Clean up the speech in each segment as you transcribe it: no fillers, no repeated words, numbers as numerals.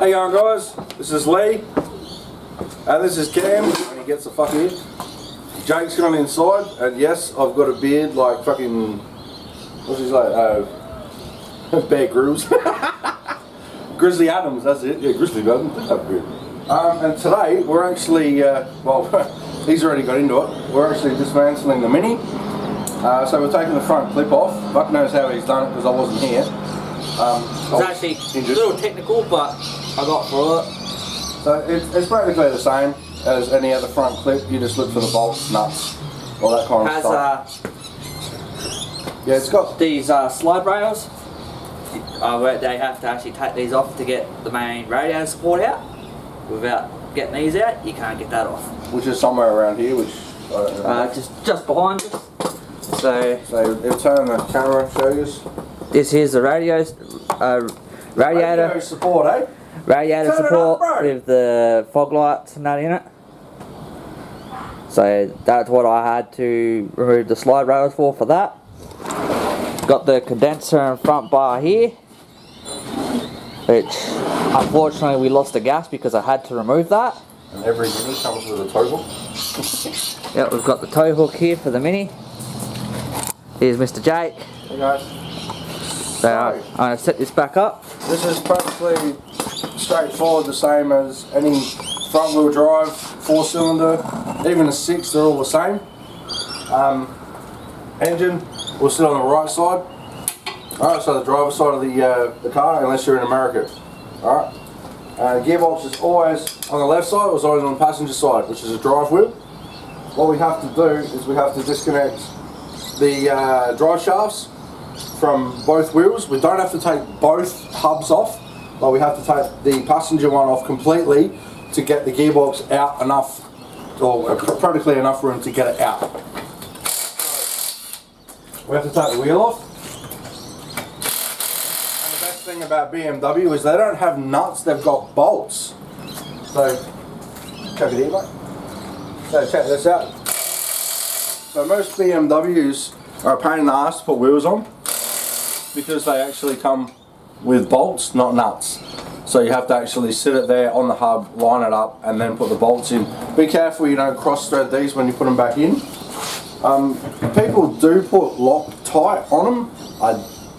Hey going guys, this is Lee, and this is Cam, and he gets the fuck in. Jake's gone inside, and yes, I've got a beard like fucking, what's his like, Bear Grylls. Grizzly Adams, that's it, yeah, Grizzly Adams, does have a beard. And today, we're actually, well, he's already got into it, we're actually dismantling the Mini. So we're taking the front clip off. Fuck knows how he's done it because I wasn't here. It's actually a little technical, but I got through it. So it's practically the same as any other front clip. You just look for the bolts, nuts, all that kind of stuff. Yeah, it's got these slide rails. Where they have to actually take these off to get the main radio support out. Without getting these out, you can't get that off. Which is somewhere around here, which I don't know. Just behind us. So it'll turn the camera and show you. This here's the radiator support, eh? Radiator turn support it up, with the fog lights and that in it. So that's what I had to remove the slide rails for that. Got the condenser and front bar here, which unfortunately we lost the gas because I had to remove that. And every Mini comes with a tow hook. Yep, we've got the tow hook here for the Mini. Here's Mr. Jake. Hey guys. So I'm going to set this back up. This is practically straightforward, the same as any front wheel drive, 4-cylinder, even a 6, they're all the same. Engine will sit on the right side. Alright, so the driver's side of the car, unless you're in America. Alright. Gearbox is always on the left side, or is always on the passenger side, which is a drive wheel. What we have to do is we have to disconnect the drive shafts from both wheels. We don't have to take both hubs off, but we have to take the passenger one off completely to get the gearbox out enough, or practically enough room to get it out. We have to take the wheel off. And the best thing about BMW is they don't have nuts, they've got bolts. So, check it here, mate. So check this out. So most BMWs are a pain in the ass to put wheels on because they actually come with bolts, not nuts. So you have to actually sit it there on the hub, line it up, and then put the bolts in. Be careful you don't cross thread these when you put them back in. People do put Loctite on them. I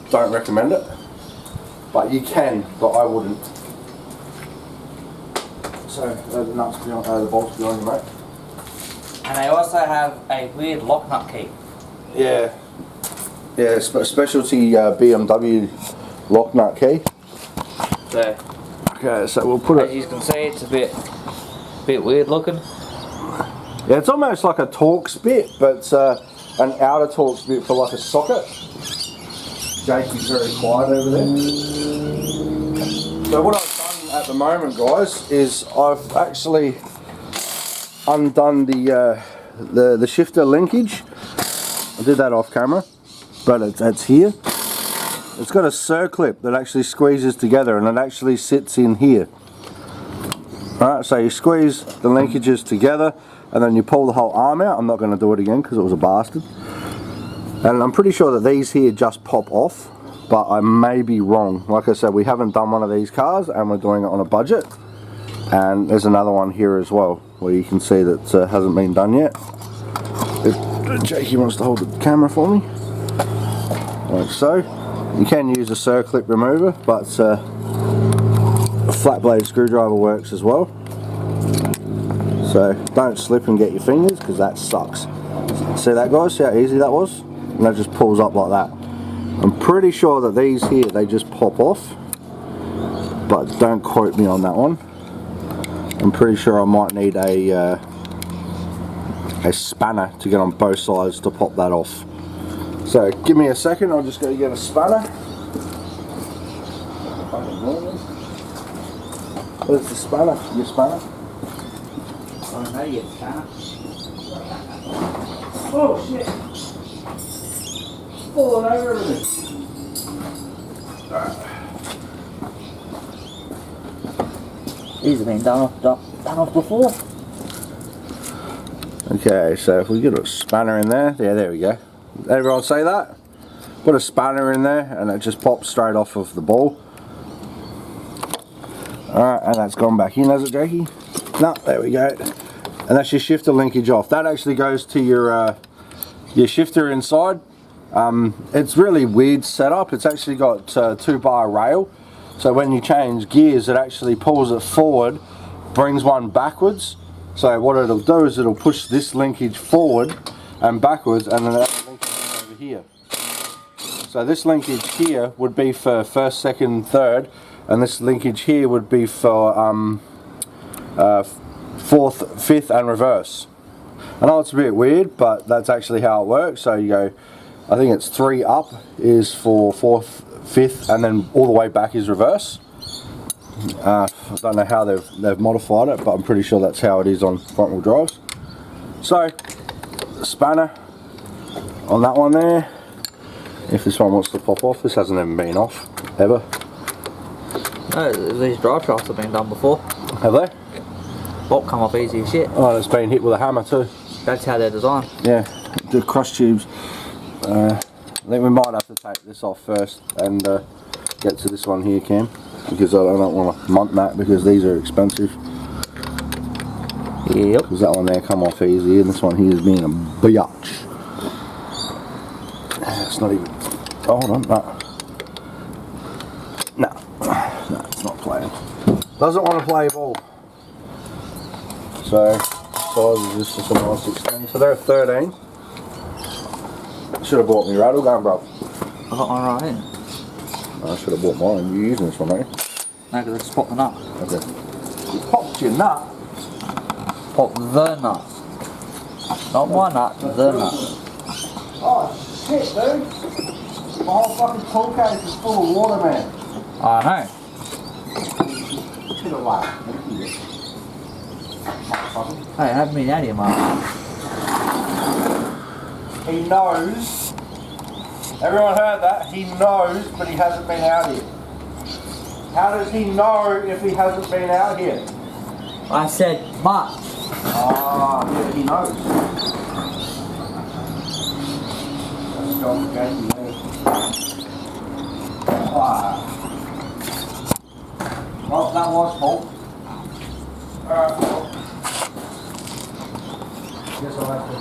don't recommend it, but you can, but I wouldn't. So the nuts behind, the bolts behind you, mate. And they also have a weird lock nut key. Yeah, specialty BMW lock nut key. So, okay, so we'll put it. As you can see, it's a bit weird looking. Yeah, it's almost like a Torx bit, but an outer Torx bit for like a socket. Jake is very quiet over there. So what I've done at the moment, guys, is I've actually undone the shifter linkage. I did that off camera, but it's here. It's got a circlip that actually squeezes together, and it actually sits in here. Alright, so you squeeze the linkages together, and then you pull the whole arm out. I'm not going to do it again because it was a bastard. And I'm pretty sure that these here just pop off, but I may be wrong. Like I said, we haven't done one of these cars, and we're doing it on a budget. And there's another one here as well, where you can see that hasn't been done yet. If Jakey wants to hold the camera for me, like so. You can use a circlip remover, but a flat blade screwdriver works as well. So don't slip and get your fingers, because that sucks. See that, guys? See how easy that was? And that just pulls up like that. I'm pretty sure that these here, they just pop off, but don't quote me on that one. I'm pretty sure I might need a spanner to get on both sides to pop that off. So give me a second, I'll just go get a spanner. Where's the spanner? Your spanner? I know you can't. Oh shit! Falling over everything. These have been done off before. Okay, so if we get a spanner in there, yeah, there we go. Everyone say that? Put a spanner in there and it just pops straight off of the ball. Alright, and that's gone back in, has it, Jakey? No, there we go. And that's your shifter linkage off. That actually goes to your shifter inside. It's really weird setup. It's actually got 2-bar rail. So when you change gears, it actually pulls it forward, brings one backwards. So what it'll do is it'll push this linkage forward and backwards, and then that linkage over here. So this linkage here would be for first, second, third, and this linkage here would be for fourth, fifth, and reverse. I know it's a bit weird, but that's actually how it works. So you go, I think it's 3 up is for fourth, fifth, and then all the way back is reverse. I don't know how they've modified it, but I'm pretty sure that's how it is on front wheel drives. So, spanner on that one there. If this one wants to pop off, this hasn't even been off ever. No, these drive shafts have been done before. Have they? Bolt come off easy as shit. Oh, it's been hit with a hammer too. That's how they're designed. Yeah, the cross tubes. I think we might have to take this off first and get to this one here, Cam, because I don't want to munt that because these are expensive. Yep. Because that one there come off easy, and this one here is being a biatch. It's not even. Hold on, no, it's not playing. Doesn't want to play ball. So size is just a nice 16. So they're 13. Should have bought me rattle gun, bro. I got one right here. I should have bought mine. You're using this one, aren't you? No, because I just popped the nut. Okay. You popped your nut? Pop the nut. Not my nut, the nut. Oh shit, dude! My whole fucking tool case is full of water, man. I know. Should have laughed. Hey, I haven't been out here, Mark. He knows. Everyone heard that? He knows, but he hasn't been out here. How does he know if he hasn't been out here? I said Mark. Ah, yeah, he knows. That's complicated, man. Well, that was fault. Alright, well. Guess I'll have to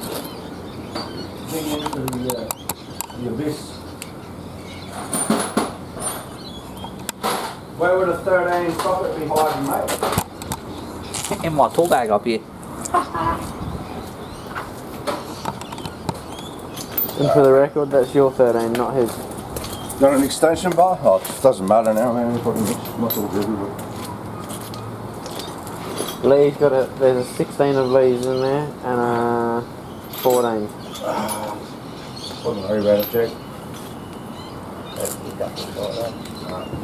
dig into the abyss. Where would a 13 socket be hiding, mate? In my tool bag up here. And for the record, that's your 13, not his. Got an extension bar? Oh, it doesn't matter now, man. It's fucking muscles everywhere. Lee's got a, there's a 16 of Lee's in there and a 14. Don't worry about it, Jack.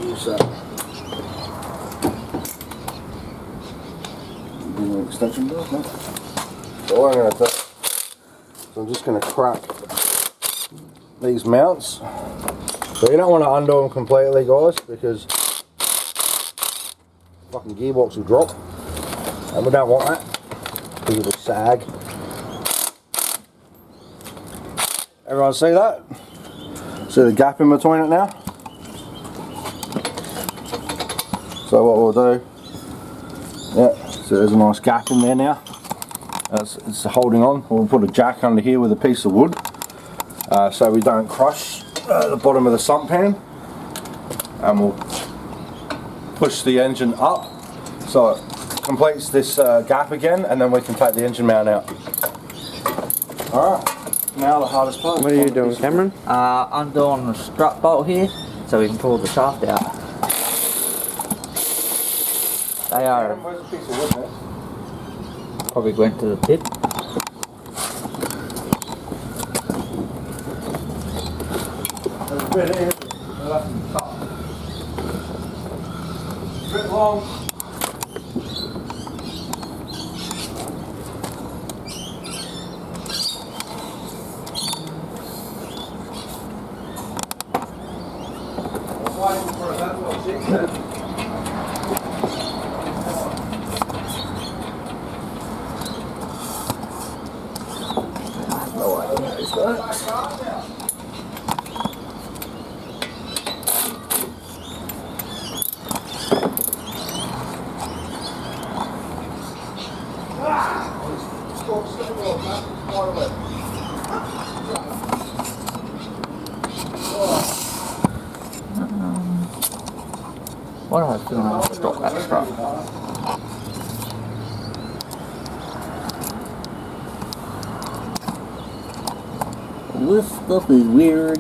Use that. An extension bar? No. So what I'm going to do, so I'm just going to crack these mounts. So you don't want to undo them completely, guys, because fucking gearbox will drop, and we don't want that because it'll sag. Everyone see that? See the gap in between it now? So what we'll do, yeah, so there's a nice gap in there now. It's holding on. We'll put a jack under here with a piece of wood so we don't crush the bottom of the sump pan, and we'll push the engine up so it completes this gap again, and then we can take the engine mount out. Alright, now the hardest part. What are you doing, Cameron? Undoing the strut bolt here so we can pull the shaft out. They are Where's the piece of wood, man? probably went to the tip. There's a bit here. We'll have to cut. A bit long. I'm waiting for it. That's what she said. What am I doing? I have to drop that strap. This stuff is weird.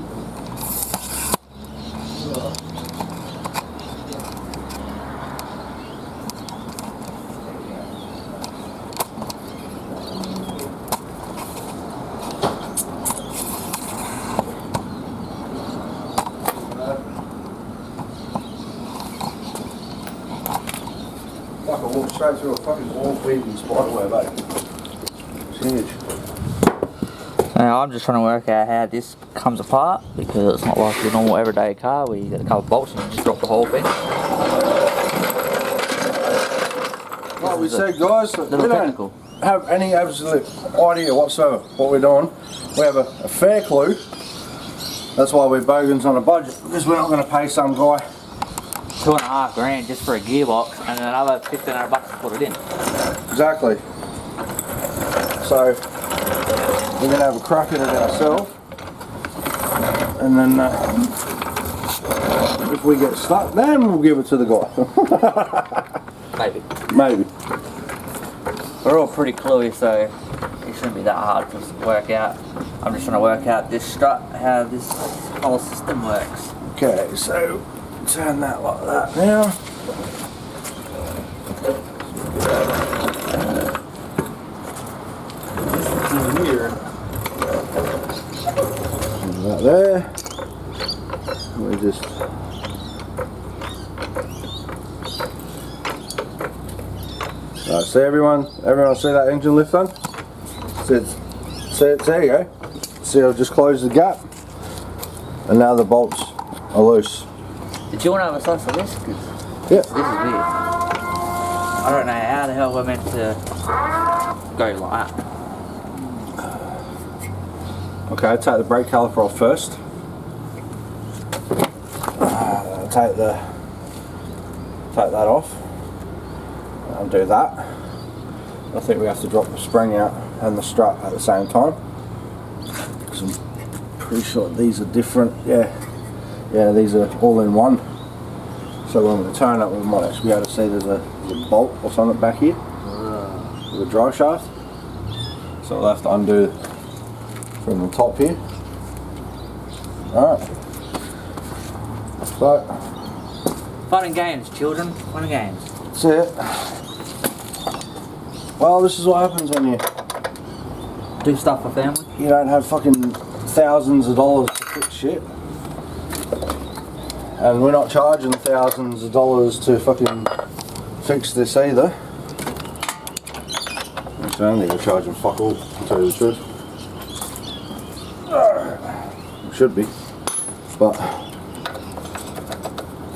Like I walked straight through a fucking wall weaving spider web, eh? It's huge. Now I'm just trying to work out how this comes apart because it's not like your normal everyday car where you get a couple of bolts and you just drop the whole thing. Like we said, guys, we Little don't technical. have any absolute idea whatsoever what we're doing. We have a fair clue. That's why we're Bogans on a budget, because we're not going to pay some guy $2.5 grand just for a gearbox and then another $1,500 to put it in. exactly. So we're going to have a crack at it ourselves, and then if we get stuck, then we'll give it to the guy. Maybe. Maybe. We're all pretty cluey, so it shouldn't be that hard to work out. I'm just trying to work out this strut, how this whole system works. Okay, so turn that like that now. Here. That there. We just right, see everyone see that engine lift on? See, there you go. See, I'll just close the gap, and now the bolts are loose. Did you want to have a slice of this? 'Cause Yeah. this is weird. I don't know how the hell we're meant to go like that. Okay, take the brake caliper off first. Take that off. Undo that. I think we have to drop the spring out and the strut at the same time. Because I'm pretty sure these are different. Yeah, these are all in one. So when we turn it, we might actually be able to see there's a bolt or something back here with a drive shaft. So we'll have to undo from the top here. Alright. So, Fun and games, children. Fun and games. that's it. Well, this is what happens when Do stuff for family. you don't have fucking thousands of dollars to fix shit. And we're not charging thousands of dollars to fucking fix this either. Actually, I don't think we're charging fuck all, to tell you the truth. We should be. But,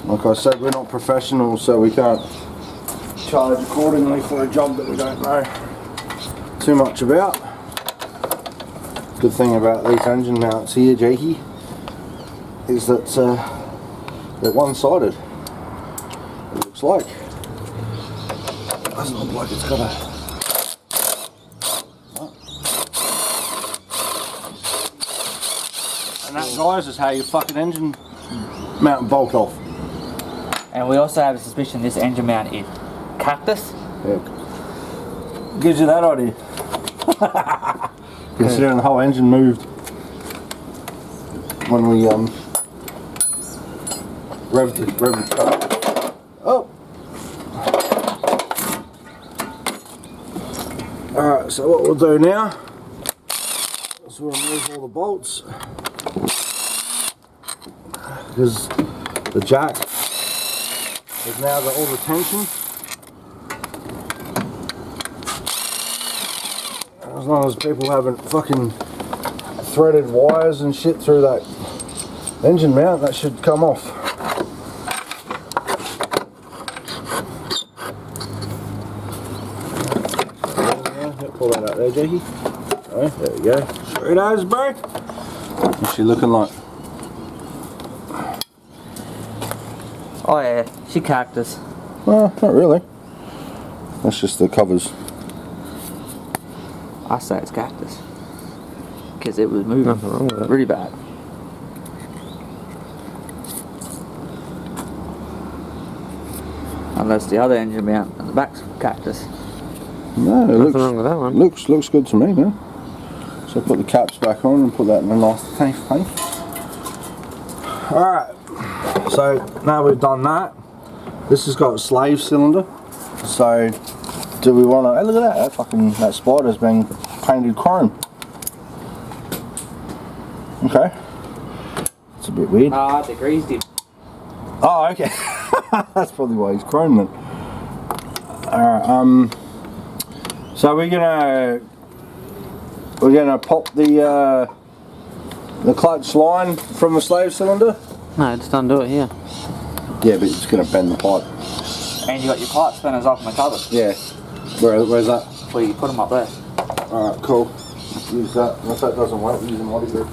like I said, we're not professionals, so we can't charge accordingly for a job that we don't know too much about. Good thing about these engine mounts here, Jakey, is that they're one-sided. It looks like. It doesn't look like it's got a. And that, guys, is how your fucking engine mount bolt off. And we also have a suspicion this engine mount is cactus. Yeah. Gives you that idea. Considering the whole engine moved when we revved the car. Oh! Alright, so what we'll do now is we'll remove all the bolts, because the jack has now got all the tension. As long as people haven't fucking threaded wires and shit through that engine mount, that should come off. Pull that out there, Jakey. Alright, there we go. Straight as, bro. What's she looking like? Oh yeah, she cactus. Well, not really. That's just the covers. I say it's cactus. Because it was moving Nothing wrong with it. really bad. Unless the other engine mount and the back's cactus. No, it Nothing wrong with that one. looks good to me, man. So put the caps back on and put that in a nice safe place. Alright, so now we've done that. This has got a slave cylinder. So do we want to, hey, look at that, that spider's been painted chrome. Okay. It's a bit weird. Ah, I degreased him. Oh, okay. That's probably why he's chrome then. Alright, so we're gonna pop the clutch line from the slave cylinder. No, just undo it here. Yeah, but it's gonna bend the pipe. And you got your pipe spinners off in the cupboard. Yeah. Where's that? Well, you put them up there. Alright, cool. Use that. If that doesn't work, use a moddy grip.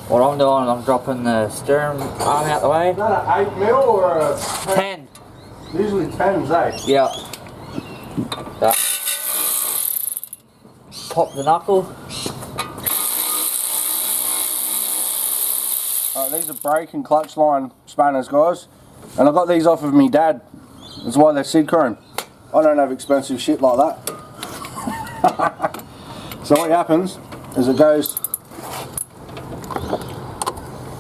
What I'm doing, I'm dropping the steering arm out the way. Is that an 8mm or a 10. Usually 10's 8. Yeah. That. Pop the knuckle. Alright, these are brake and clutch line spanners, guys. And I got these off of me dad. That's why they're seed chrome. I don't have expensive shit like that. So what happens is it goes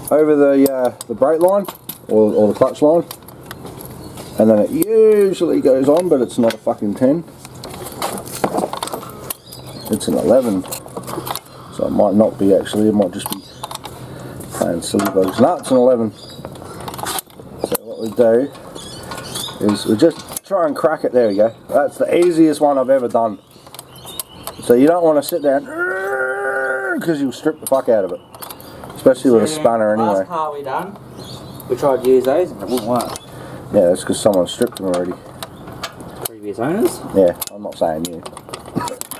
over the brake line or the clutch line, and then it usually goes on, but it's not a fucking 10. It's an 11. So it might not be actually, it might just be playing silly bugs. No, it's an 11. So what we do is we just try and crack it. There we go. That's the easiest one I've ever done. So you don't want to sit there because you'll strip the fuck out of it. Especially with a spanner anyway. Last car we done, we tried to use those and it wouldn't work. Yeah, that's because someone stripped them already. Previous owners? Yeah, I'm not saying you.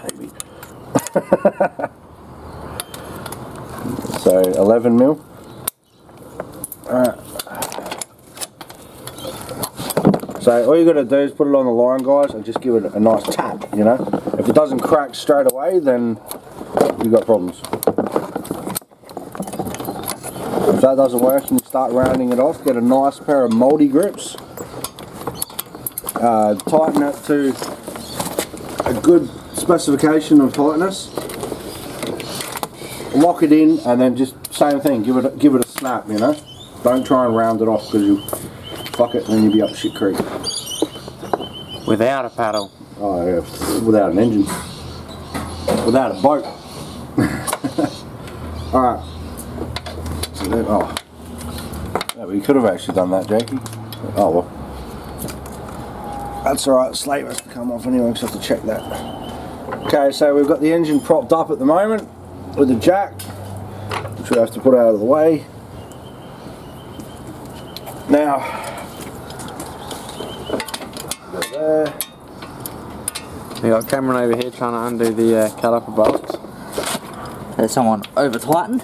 Maybe. So 11mm. Alright. So all you got to do is put it on the line, guys, and just give it a nice tap, you know. If it doesn't crack straight away, then you've got problems. If that doesn't work and you start rounding it off, get a nice pair of mouldy grips. Tighten it to a good specification of tightness. Lock it in, and then just same thing. Give it a snap, you know. Don't try and round it off because you fuck it and then you'll be up shit creek. Without a paddle. Oh yeah, without an engine, without a boat. All right. So then, oh, yeah, we could have actually done that, Jakey. Oh well. That's alright, the slave has to come off anyway, so I have to check that. Okay, so we've got the engine propped up at the moment with the jack, which we have to put out of the way. Now, go there. We got Cameron over here trying to undo the caliper bolts. There's someone over tightened.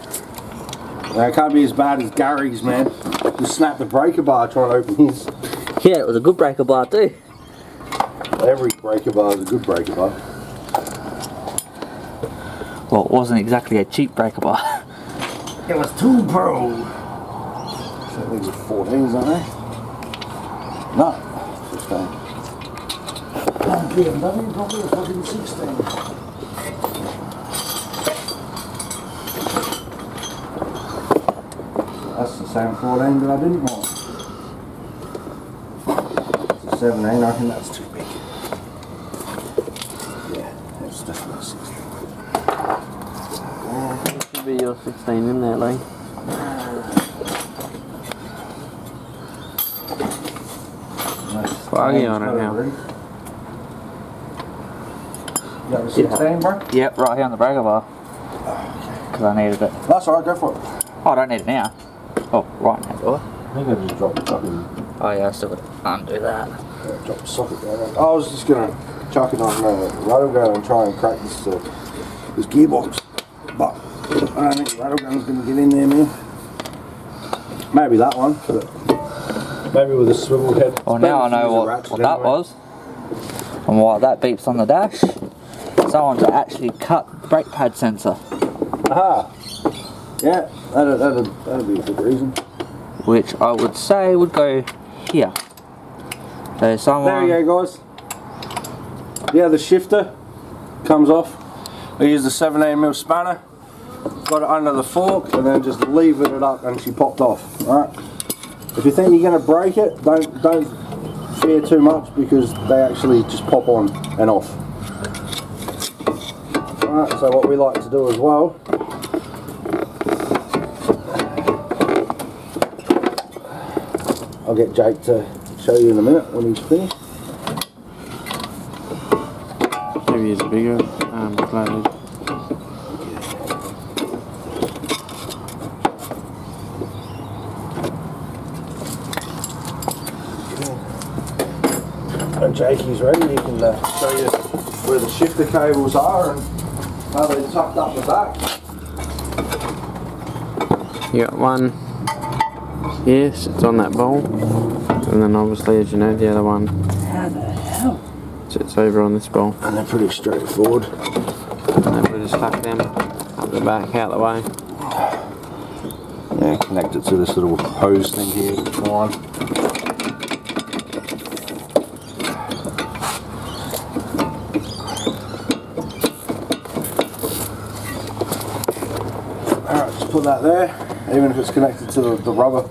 Now, it can't be as bad as Gary's, man. Just snap the breaker bar trying to open his. Yeah, it was a good breaker bar too. Every breaker bar is a good breaker bar. Well, it wasn't exactly a cheap breaker bar. It was 2 Pro. So these are 14s, aren't they? No, 15. Oh, BMW, probably a fucking 16. That's the same 14 that I didn't want. It's a 17, I think that's too big. Yeah, it's definitely 16. Should be your 16 in there, Lee. Foggy on it now. You got the 16, bro? Yep, right here on the breaker bar. Because I needed it. That's alright, go for it. Oh, I don't need it now. Oh, right now, do I? I think I just dropped the fucking. Oh yeah, I still got to undo that. Drop the socket down. I was just gonna chuck it on the rotor gun and try and crack this gearbox, but I don't think the rotor gun's gonna get in there, man. Maybe that one, but maybe with a swivel head. Well, now I know what that was, and why that beeps on the dash. Someone's actually cut brake pad sensor. Aha. Yeah, that'd be a good reason. Which I would say would go here. So someone... There you go, guys. Yeah, the shifter comes off. I use the 17mm spanner, got it under the fork, and then just levered it up, and she popped off. Alright. If you think you're going to break it, don't fear too much, because they actually just pop on and off. Alright, so what we like to do as well, I'll get Jake to show you in a minute when he's finished. Maybe it's bigger, flathead. When Jakey's ready, he can show you where the shifter cables are and how they're tucked up the back. You got one. Yes, it's on that bowl. And then obviously, as you know, the other one How the hell? sits over on this bowl. And they're pretty straightforward. And then we just tuck them up the back, out the way. Yeah, connect it to this little hose thing here, fine. Alright, just put that there. Even if it's connected to the rubber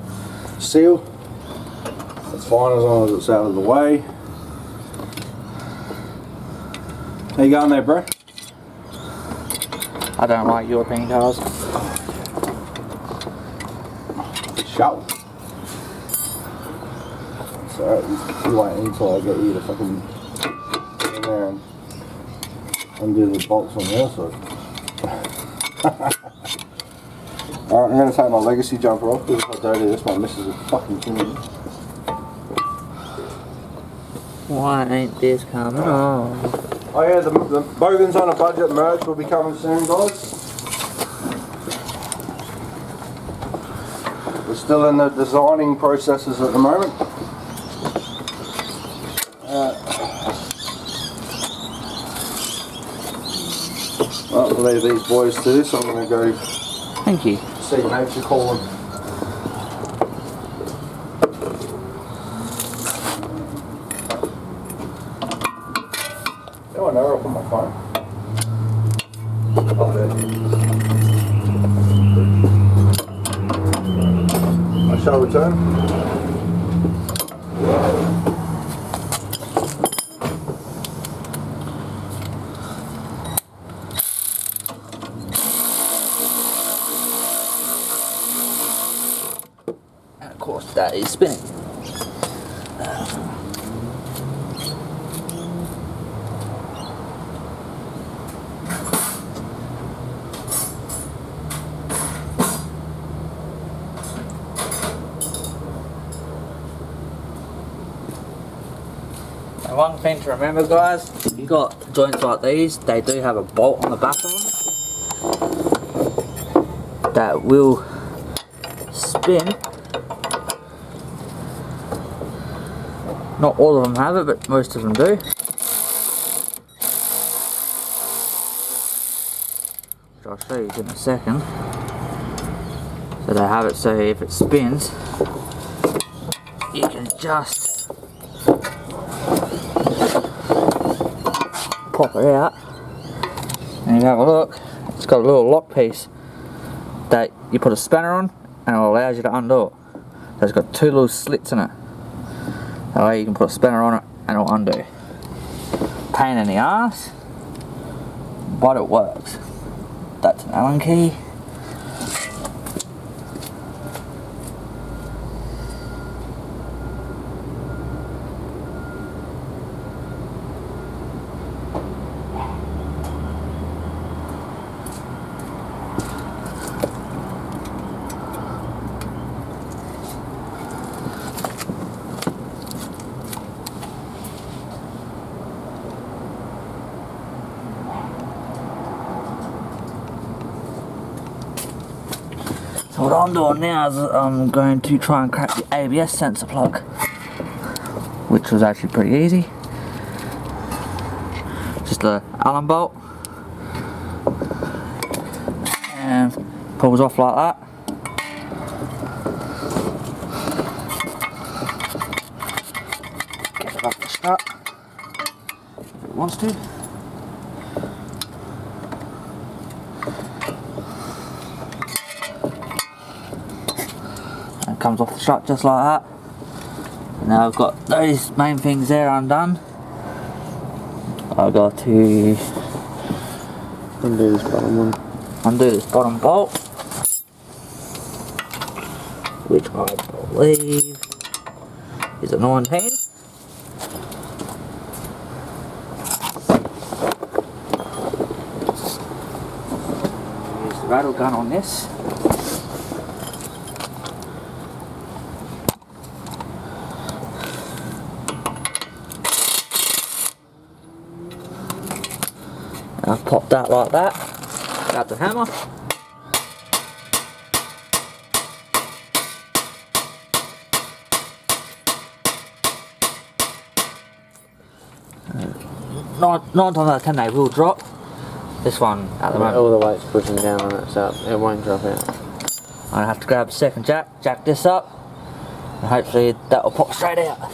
seal, that's fine as long as it's out of the way. How you going there, bro? I don't like European cars. Shout. So you wait until I get you to fucking get in there and undo the bolts on the other side. Alright, I'm going to take my legacy jumper off because if I dirty this one misses a fucking chimney. Why ain't this coming on? Oh yeah, the Bogans on a Budget merch will be coming soon, guys. We're still in the designing processes at the moment. I'll leave these boys to this. I'm going to go Thank you. see nature calling. Oh, no, I'll put my phone. Oh, there. I shall return. And of course that is spinning. And one thing to remember, guys, if you've got joints like these, they do have a bolt on the back of them that will spin. Not all of them have it, but most of them do. Which I'll show you in a second. So they have it so if it spins, you can just pop it out, and you have a look. It's got a little lock piece that you put a spanner on, and it allows you to undo it. So it's got two little slits in it. That way you can put a spanner on it and it'll undo. Pain in the ass, but it works. That's an Allen key. So what I'm doing now is I'm going to try and crack the ABS sensor plug, which was actually pretty easy. Just a Allen bolt and pulls off like that. Get it off the strut if it wants to. And it comes off the strut just like that. Now I've got those main things there undone. I've got to undo this bottom one. Undo this bottom bolt, which I believe is a 19. Use the rattle gun on this. I've popped that like that. Got the hammer. Nine times out of 10 they will drop. This one at the moment. All the weight's pushing down on it, so it won't drop out. I'm gonna have to grab a second jack this up, and hopefully that will pop straight out.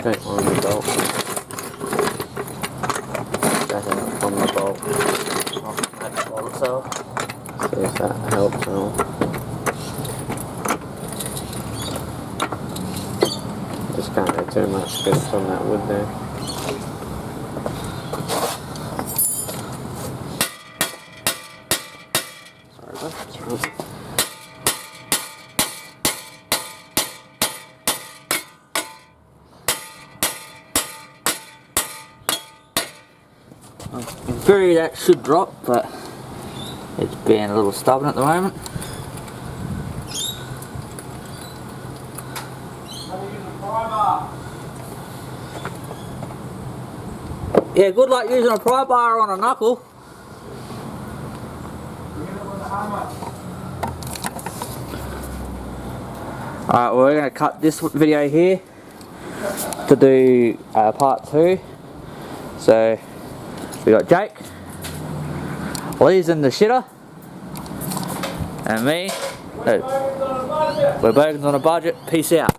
Take one of the bolt. Jack it up from the bolt. That bolt itself. See if that helps at all. Just can't get too much grips on that wood there. Sorry, that's right. In theory that should drop, but it's being a little stubborn at the moment. Yeah, good luck using a pry bar on a knuckle. Alright, well, we're going to cut this video here to do part 2. So we got Jake, Lee's in the shitter, and me. We're Bogans on a budget. Peace out.